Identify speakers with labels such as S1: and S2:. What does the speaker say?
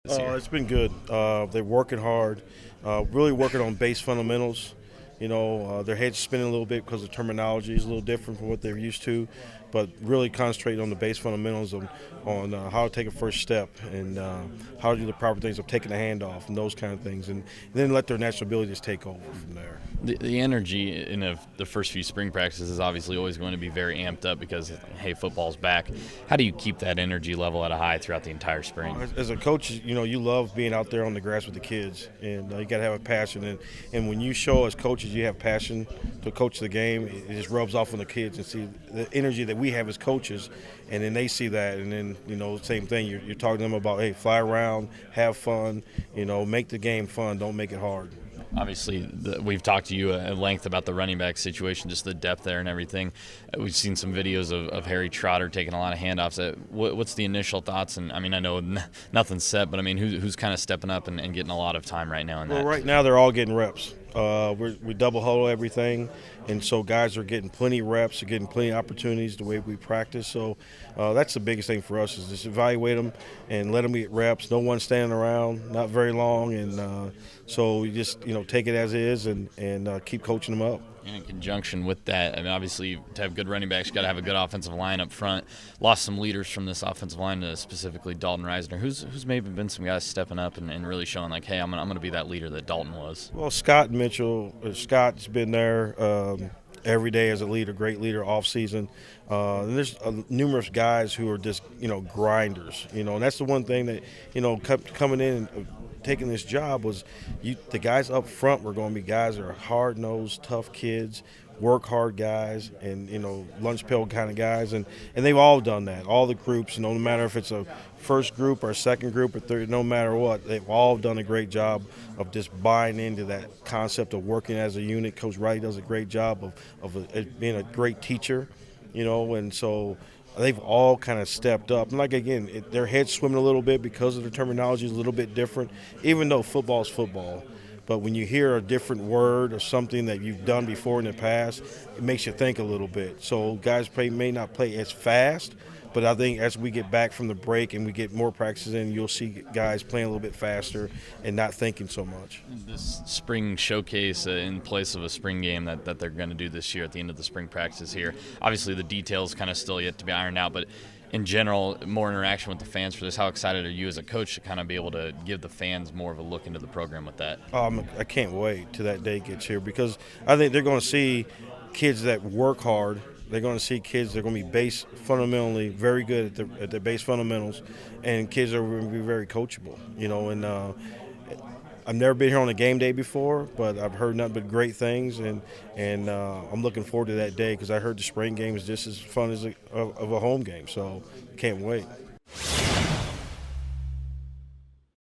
S1: this year?
S2: It's been good. They're working hard, really working on base fundamentals. Their head's spinning a little bit because the terminology is a little different from what they're used to, but really concentrating on the base fundamentals on how to take a first step and how to do the proper things of taking the hand off and those kind of things, and then let their natural abilities take over from there.
S1: The energy in the first few spring practices is obviously always going to be very amped up because, hey, football's back. How do you keep that energy level at a high throughout the entire spring?
S2: As a coach, you love being out there on the grass with the kids, and you got to have a passion. And when you show as coaches you have passion to coach the game, it just rubs off on the kids and see the energy that we have as coaches, and then they see that, and then same thing. You're talking to them about, hey, fly around, have fun, make the game fun, don't make it hard.
S1: Obviously, we've talked to you at length about the running back situation, just the depth there and everything. We've seen some videos of Harry Trotter taking a lot of handoffs. What's the initial thoughts? And, I mean, I know nothing's set, but, I mean, who's kind of stepping up and getting a lot of time right now in that?
S2: Well, right now they're all getting reps. We double huddle everything, and so guys are getting plenty of reps, are getting plenty of opportunities the way we practice. So that's the biggest thing for us is just evaluate them and let them get reps. No one standing around, not very long, and so you just take it as is and keep coaching them up.
S1: And in conjunction with that, I mean, obviously, to have good running backs, you got to have a good offensive line up front. Lost some leaders from this offensive line, specifically Dalton Reisner. Who's maybe been some guys stepping up and really showing like, hey, I'm gonna be that leader that Dalton was.
S2: Well, Scott Mitchell, Scott's been there every day as a leader, great leader off season. And there's numerous guys who are just grinders, and that's the one thing that coming in and taking this job was the guys up front were going to be guys that are hard-nosed, tough kids, work hard guys, and lunch pail kind of guys, and they've all done that. All the groups, no matter if it's a first group or second group or third, no matter what, they've all done a great job of just buying into that concept of working as a unit. Coach Wright does a great job of being a great teacher, and so they've all kind of stepped up. And like, again, their heads swimming a little bit because of the terminology is a little bit different, even though football is football. But when you hear a different word or something that you've done before in the past, it makes you think a little bit. So guys may not play as fast, but I think as we get back from the break and we get more practices in, you'll see guys playing a little bit faster and not thinking so much.
S1: This spring showcase in place of a spring game that they're going to do this year at the end of the spring practice here. Obviously, the details kind of still yet to be ironed out, but in general, more interaction with the fans for this. How excited are you as a coach to kind of be able to give the fans more of a look into the program with that?
S2: I can't wait till that day gets here because I think they're going to see kids that work hard. They're going to see kids that are going to be base fundamentally very good at their base fundamentals, and kids that are going to be very coachable. And I've never been here on a game day before, but I've heard nothing but great things, and I'm looking forward to that day because I heard the spring game is just as fun as of a home game. So can't wait.